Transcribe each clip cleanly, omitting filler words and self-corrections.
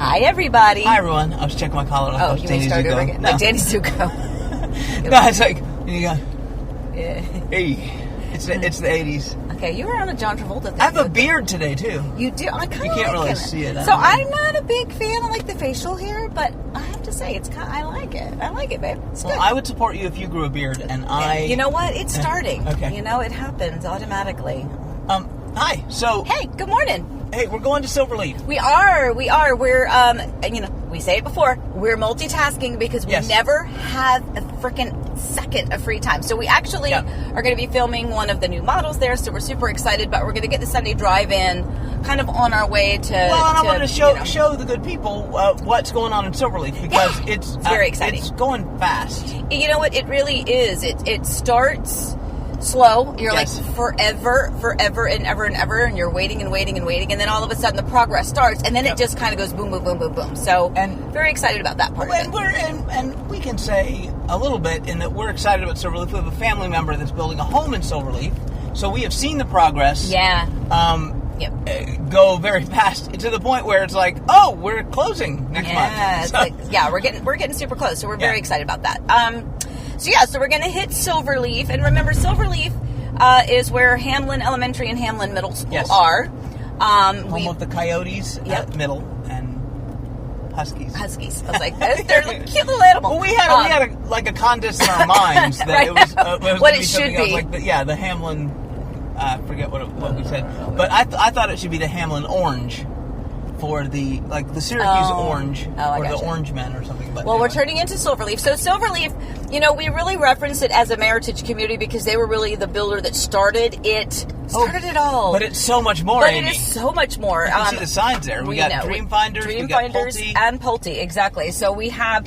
Hi, everybody. Hi, everyone. I was checking my collar. Oh, you may start over again. No. Like Danny Zuko. No, it's like, you go, Yeah. hey. It's the 80s. Okay, you were on a John Travolta thing. I have a beard today, too. You do? I kind of You can't really see it. So I'm not a big fan of like the facial hair, but I have to say, I like it. I like it, babe. It's good. Well, I would support you if you grew a beard, and I... You know what? It's starting. Okay. You know, it happens automatically. Hi. So... Hey, good morning. Hey, we're going to Silverleaf. We are. We're, and, you know, we say it before, we're multitasking because we never have a freaking second of free time. So we actually are going to be filming one of the new models there, so we're super excited, but we're going to get the Sunday drive-in kind of on our way to... Well, and I wanted to show the good people what's going on in Silverleaf, because it's very exciting. It's going fast. You know what? It really is. It starts... slow. You're like forever and ever, and you're waiting, and then all of a sudden the progress starts, and then it just kind of goes boom, boom, boom, boom, boom. So, and very excited about that part of it. And we can say a little bit in that we're excited about Silverleaf. We have a family member that's building a home in Silverleaf, so we have seen the progress. Yeah. Go very fast to the point where it's like, oh, we're closing next month. So, we're getting super close. So we're very excited about that. So we're going to hit Silverleaf. And remember, Silverleaf is where Hamlin Elementary and Hamlin Middle School are. Home of the Coyotes at Middle and Huskies. I was like, they're a cute little animal. Well, we had a contest in our minds that it was what it should be. Like the Hamlin, I forget what we said. But I thought it should be the Hamlin Orange. For the Syracuse Orange or the Orange Men or something. But we're turning into Silverleaf. So Silverleaf, we really referenced it as a Meritage Community because they were really the builder that started it all. But it's so much more. But Amy. It is so much more. You can see the signs there. We got Dreamfinders, we got Pulte. And Pulte, exactly. So we have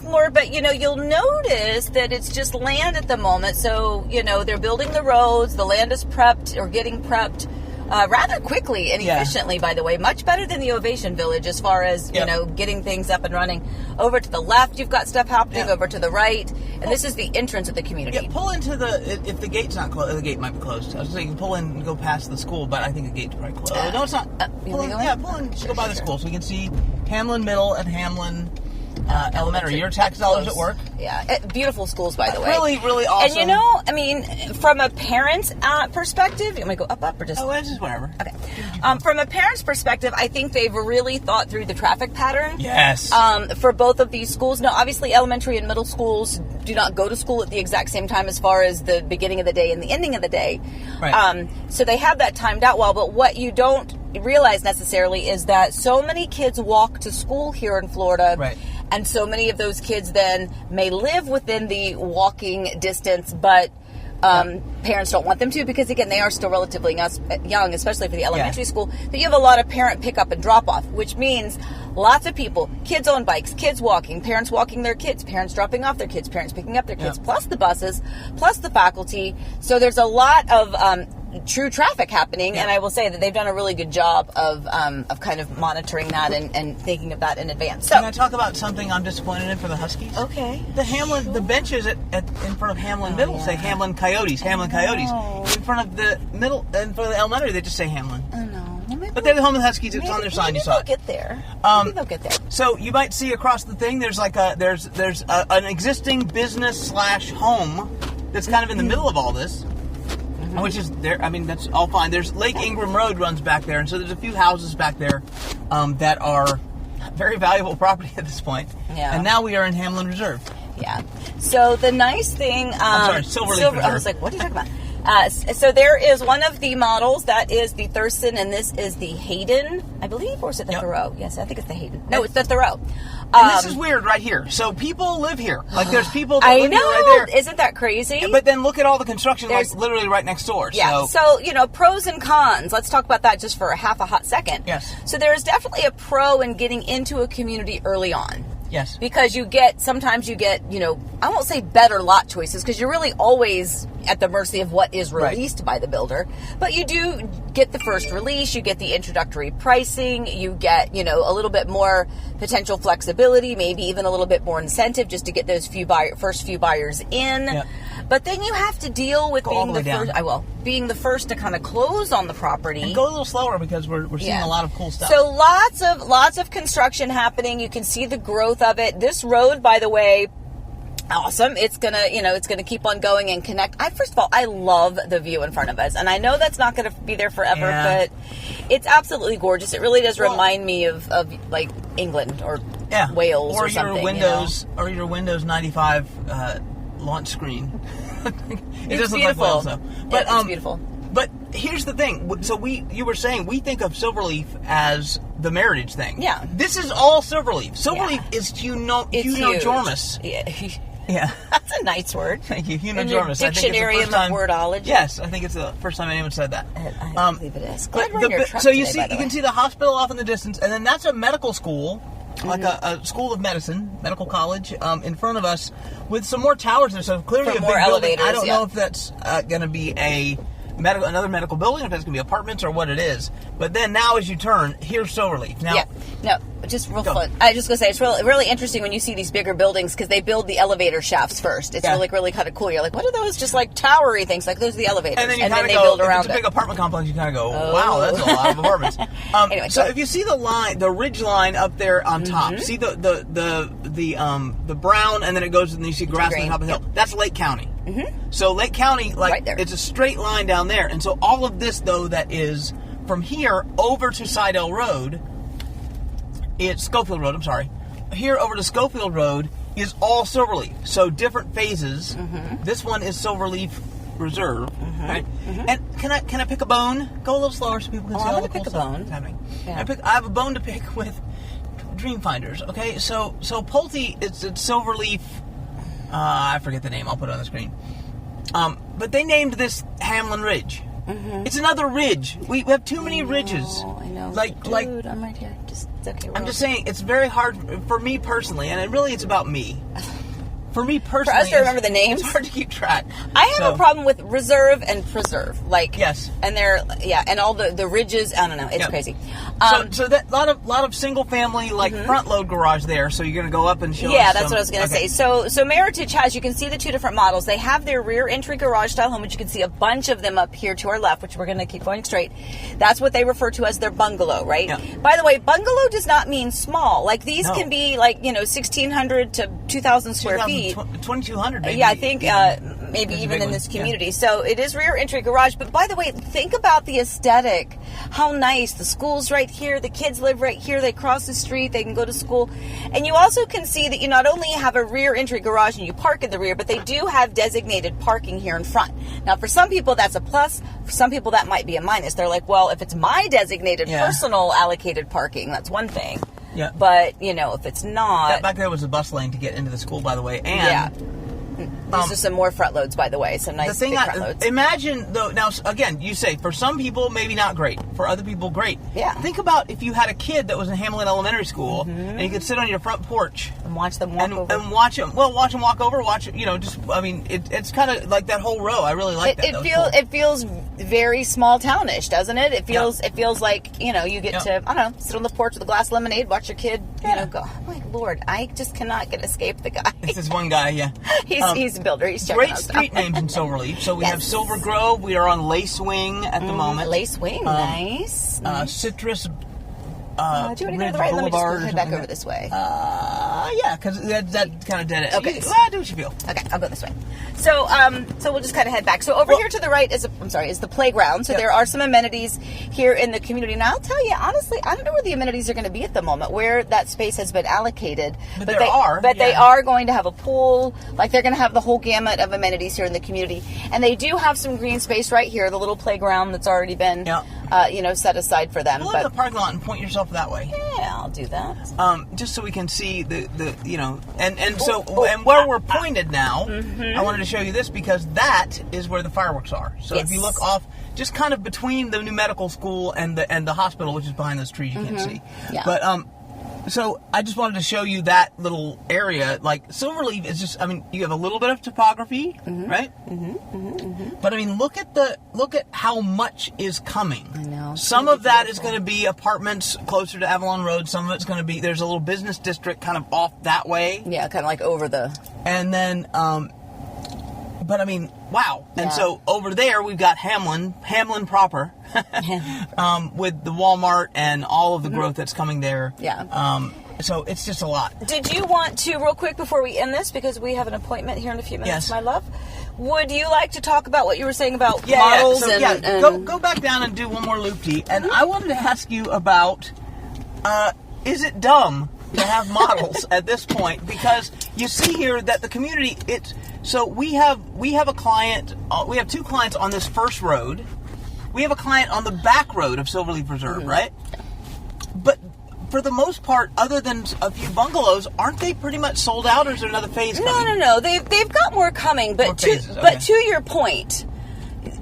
more, but you'll notice that it's just land at the moment. So they're building the roads. The land is prepped or getting prepped. Rather quickly and efficiently, by the way. Much better than the Ovation Village as far as, getting things up and running. Over to the left, you've got stuff happening. Over to the right. And this is the entrance of the community. Yeah, pull into if the gate's not closed, the gate might be closed. I was saying you can pull in and go past the school, but I think the gate's probably closed. No, it's not. Pull in, go by the school so we can see Hamlin Middle and Hamlin Elementary. Your tax dollars at work. Yeah, beautiful schools, by the way. Really, really awesome. And from a parent's perspective, you want me to go up or just... Oh, it's just whatever. Okay. From a parent's perspective, I think they've really thought through the traffic pattern. Yes. For both of these schools. Now, obviously, elementary and middle schools do not go to school at the exact same time as far as the beginning of the day and the ending of the day. Right. So they have that timed out well, but what you don't realize necessarily is that so many kids walk to school here in Florida. Right. And so many of those kids then may live within the walking distance, but parents don't want them to because, again, they are still relatively young, especially for the elementary school. But you have a lot of parent pick-up and drop-off, which means lots of people, kids on bikes, kids walking, parents walking their kids, parents dropping off their kids, parents picking up their kids, plus the buses, plus the faculty. So there's a lot of true traffic happening, and I will say that they've done a really good job of kind of monitoring that and thinking of that in advance. So, can I talk about something I'm disappointed in for the Huskies? Okay. The benches in front of Hamlin Middle say Hamlin Coyotes, Hamlin Coyotes. In front of the middle, in front of the elementary, they just say Hamlin. Oh no. Well, but they're the home of the Huskies. It's on their sign. You saw it. Maybe they'll get there. So you might see across the thing. There's there's an existing business / home that's kind of in the middle of all this. Which is there. I mean, that's all fine. There's Lake Ingram Road runs back there, and so there's a few houses back there that are very valuable property at this point. Yeah. And now we are in Hamlin Reserve. Yeah. So the nice thing... I'm sorry, Silverleaf Reserve. I was like, what are you talking about? So there is one of the models, that is the Thurston, and this is the Hayden, I believe, or is it the Thoreau? Yes, I think it's the Hayden. No, it's the Thoreau. And this is weird right here. So people live here. Like, there's people that live here right there. Isn't that crazy? Yeah, but then look at all the construction, literally right next door. Yeah, so, pros and cons. Let's talk about that just for a hot second. Yes. So there's definitely a pro in getting into a community early on. Yes. Because sometimes you get, I won't say better lot choices, because you're really always at the mercy of what is released by the builder. But you do get the first release, you get the introductory pricing, you get, a little bit more potential flexibility, maybe even a little bit more incentive just to get those first few buyers in. Yep. But then you have to deal with being the first to kind of close on the property. And go a little slower because we're seeing a lot of cool stuff. So lots of construction happening. You can see the growth of it. This road, by the way, awesome. It's gonna keep on going and connect. First of all, I love the view in front of us, and I know that's not gonna be there forever, but it's absolutely gorgeous. It really does remind me of like England or Wales or something. Or your Windows 95 launch screen. It doesn't look like Wales, though. But it's beautiful. But here's the thing. So you were saying we think of Silverleaf as the Meritage thing. Yeah. This is all Silverleaf. Silverleaf is Unojormus. Yeah. That's a nice word. Thank you. In your dictionary of wordology. Yes, I think it's the first time anyone said that. I believe it is. You can see the hospital off in the distance, and then that's a medical school. Like a school of medicine, medical college, in front of us, with some more towers there. So clearly a big building. I don't know if that's going to be another medical building, if that's going to be apartments or what it is. But then now, as you turn, here's Silverleaf. Now, just real fun. I just going to say, it's really interesting when you see these bigger buildings because they build the elevator shafts first. It's really kind of cool. You're like, what are those just like towery things? Like, those are the elevators. And then they build around it. If it's a big apartment complex, you kind of go, wow, that's a lot of apartments. Anyway, so if you see the ridge line up there on top, see the brown, and then it goes and you see grass on top of the hill. That's Lake County. Mm-hmm. So Lake County, right there. It's a straight line down there. And so all of this, though, that is from here over to Sidell Road, it's Schofield Road, I'm sorry. Here over to Schofield Road is all Silverleaf. So different phases. Mm-hmm. This one is Silverleaf Reserve. Mm-hmm. Right? Mm-hmm. And can I pick a bone? Go a little slower so people can see all the cool stuff that's happening. Yeah. I have a bone to pick with Dreamfinders. Okay, so Pulte, it's Silverleaf. I forget the name. I'll put it on the screen. But they named this Hamlin Ridge. Mm-hmm. It's another ridge. We have too many ridges. I know. Dude, I'm right here. It's okay. I'm just saying, it's very hard for me personally, and it's about me. For me personally, for us to remember the names, it's hard to keep track. I have a problem with reserve and preserve, yes, and and all the ridges. I don't know, it's crazy. So that lot of single family front load garage there. So you're going to go up and show. Yeah, that's what I was going to say. So Meritage has, you can see the two different models. They have their rear entry garage style home, which you can see a bunch of them up here to our left, which we're going to keep going straight. That's what they refer to as their bungalow, right? Yeah. By the way, bungalow does not mean small. Like these can be 1,600 to 2,000 square feet. 2,200 maybe. Yeah, I think maybe even in this community. Yeah. So it is rear entry garage. But by the way, think about the aesthetic. How nice. The school's right here. The kids live right here. They cross the street. They can go to school. And you also can see that you not only have a rear entry garage and you park in the rear, but they do have designated parking here in front. Now, for some people, that's a plus. For some people, that might be a minus. They're like, well, if it's my designated personal allocated parking, that's one thing. Yeah. But, if it's not... Back there was a bus lane to get into the school, by the way. And these are some more front loads, by the way. Some nice big front loads. Imagine, though, now, again, you say, for some people, maybe not great. For other people, great. Yeah. Think about if you had a kid that was in Hamlin Elementary School, and you could sit on your front porch. And watch them walk over. And watch them walk over, it's kind of like that whole row. I really like that. It feels very small townish, doesn't it? It feels like, you get to, I don't know, sit on the porch with a glass of lemonade, watch your kid, go. I'm like, Lord, I just cannot escape the guy. This is one guy, yeah. He's a builder. He's checking great street names in Silverleaf. So we have Silver Grove. We are on Lace Wing at the moment. Lace Wing, nice. Citrus. Do you want to go to the right? Let me just head back over this way. Yeah, because that kind of dead end. Okay. Do what you feel. Okay, I'll go this way. So we'll just kind of head back. So over here to the right is the playground. So there are some amenities here in the community. And I'll tell you, honestly, I don't know where the amenities are going to be at the moment, where that space has been allocated. But they are going to have a pool. They're going to have the whole gamut of amenities here in the community. And they do have some green space right here, the little playground that's already been set aside for them. Pull into the parking lot and point yourself that way. Yeah, I'll do that. Just so we can see and where we're pointed now, I wanted to show you this because that is where the fireworks are. So if you look off, just kind of between the new medical school and the hospital, which is behind those trees, you can't see. Yeah. But So I just wanted to show you that little area. Like Silverleaf is just, I mean, you have a little bit of topography, right? But I mean, look at how much is coming. I know. Some of that is going to be apartments closer to Avalon Road. Some of it's going to be, there's a little business district kind of off that way. Yeah, kind of like over the... And then, but I mean, wow. And so over there, we've got Hamlin proper, with the Walmart and all of the growth that's coming there. Yeah. So it's just a lot. Did you want to, real quick before we end this, because we have an appointment here in a few minutes, my love, would you like to talk about what you were saying about models? Go back down and do one more loop-de. And I wanted to ask you about, is it dumb to have models at this point? Because you see here that the community, so we have a client, we have two clients on this first road. We have a client on the back road of Silverleaf Reserve, right? But for the most part, other than a few bungalows, aren't they pretty much sold out, or is there another phase coming? No. They've got more coming, but to your point,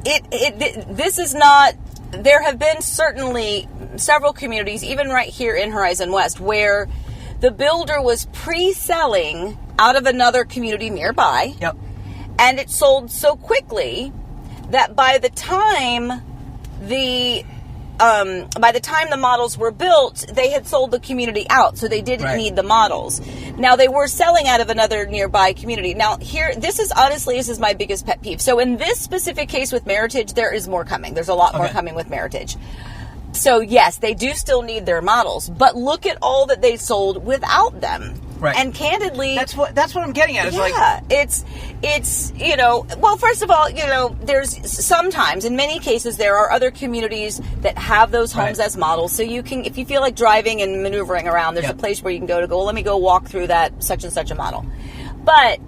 this is not. There have been certainly several communities, even right here in Horizon West, where the builder was pre-selling out of another community nearby. Yep. And it sold so quickly that by the time the models were built, they had sold the community out, so they didn't need the models. Now, they were selling out of another nearby community. Now, this is my biggest pet peeve. So in this specific case with Meritage, there is more coming. There's a lot more coming with Meritage. So yes, they do still need their models, but look at all that they sold without them. Right. And candidly, that's what I'm getting at. It's it's well, first of all, there's sometimes, in many cases, there are other communities that have those homes as models. So you can, if you feel like driving and maneuvering around, there's a place where you can go, well, let me go walk through that such and such a model. But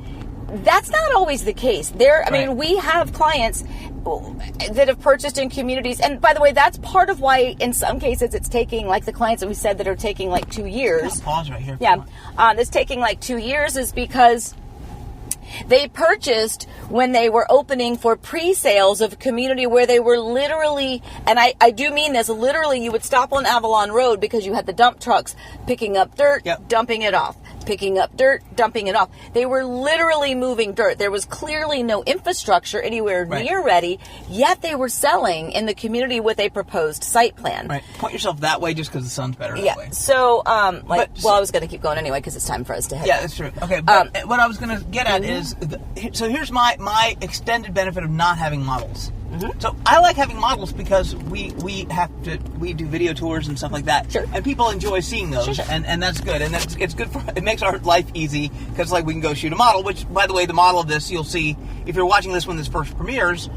that's not always the case. I mean, we have clients that have purchased in communities, and by the way, that's part of why in some cases it's taking, like the clients that we said that are taking like 2 years. Pause right here. It's taking like 2 years is because they purchased when they were opening for pre-sales of a community where they were literally, and I do mean this, literally you would stop on Avalon Road because you had the dump trucks picking up dirt, dumping it off, picking up dirt, dumping it off. They were literally moving dirt. There was clearly no infrastructure anywhere near ready, yet they were selling in the community with a proposed site plan. Right. Point yourself that way just because the sun's better that way. So, I was going to keep going anyway because it's time for us to head. Yeah, that's true. Okay, but what I was going to get at is, so here's my extended benefit of not having models. So I like having models because we do video tours and stuff like that, and people enjoy seeing those, and that's good, and it's good for, it makes our life easy because like we can go shoot a model. Which, by the way, the model of this you'll see if you're watching this when this first premieres,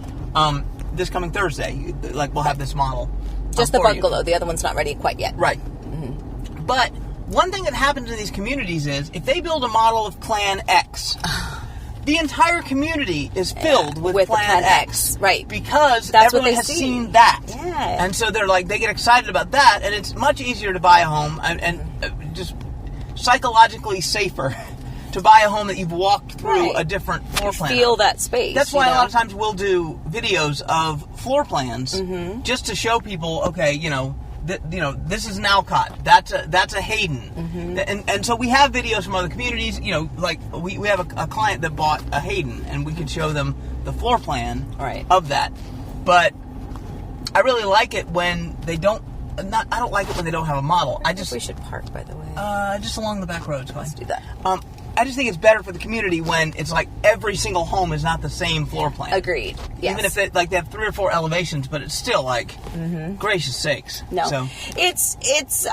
this coming Thursday. Like we'll have this model. Just the bungalow. The other one's not ready quite yet. Right. But one thing that happens in these communities is if they build a model of Plan X. The entire community is filled with Plan X. Right. Because everyone has seen that. Yeah. And so they're like, they get excited about that, and it's much easier to buy a home and just psychologically safer to buy a home that you've walked through a different floor plan. Feel that space. That's why a lot of times we'll do videos of floor plans just to show people, okay, this is an Alcott. That's a Hayden. And so we have videos from other communities. Like we have a client that bought a Hayden, and we can show them the floor plan of that. But I really like it when they don't. I don't like it when they don't have a model. We should park, by the way. Just along the back roads. Let's do that. I just think it's better for the community when it's like every single home is not the same floor plan. Agreed. Yes. Even if they have 3 or 4 elevations, but it's still like, gracious sakes. No. So. It's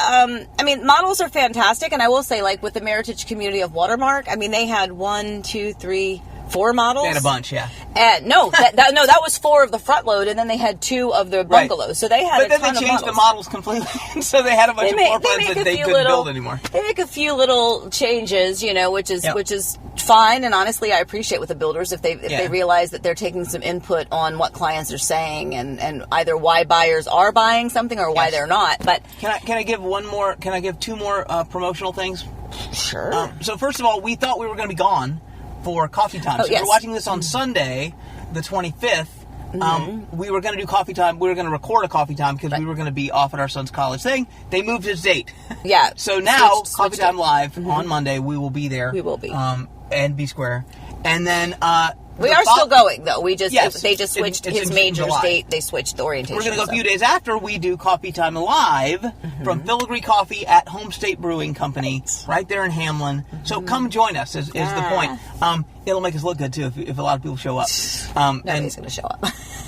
models are fantastic, and I will say, like with the Meritage community of Watermark, they had 1, 2, 3, 4 models. They had a bunch, yeah. And that was 4 of the front load, and then they had 2 of the bungalows. So they had a ton of models. But then they changed the models completely, so they had a bunch of floor plans that they couldn't build anymore. They make a few little changes, which is fine, and honestly, I appreciate with the builders if they realize that they're taking some input on what clients are saying, and either why buyers are buying something or why they're not. But can I give one more? Can I give 2 more promotional things? Sure. So first of all, we thought we were going to be gone for coffee time. So we're watching this on Sunday, the 25th. We were going to do coffee time. We were going to record a coffee time because we were going to be off at our son's college thing. They moved his date. Yeah. So now, Switched Coffee Time it. Live on Monday, we will be there. We will be. And B Square. And then... we are still going, though. They just switched it's his in major July. date. They switched the orientation. We're going to go a few days after we do Coffee Time Live from Filigree Coffee at Home State Brewing Company, right there in Hamlin. So come join us is the point. It'll make us look good, too, if a lot of people show up. Nobody's going to show up.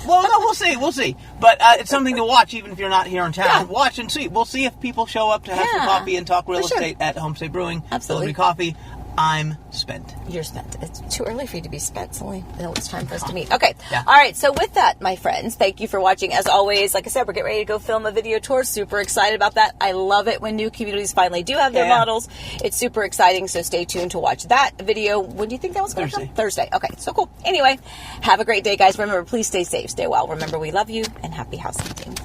Well, no, we'll see. But it's something to watch, even if you're not here in town. Yeah. Watch and see. We'll see if people show up to have some coffee and talk real estate at Home State Brewing. Absolutely. Filigree Coffee. I'm spent. You're spent. It's too early for you to be spent, Celine. I know it's time for us to meet. Okay. Yeah. All right. So with that, my friends, thank you for watching. As always, like I said, we're getting ready to go film a video tour. Super excited about that. I love it when new communities finally do have their models. It's super exciting. So stay tuned to watch that video. When do you think that was going to come? Thursday. Okay. So cool. Anyway, have a great day, guys. Remember, please stay safe, stay well. Remember, we love you, and happy house hunting.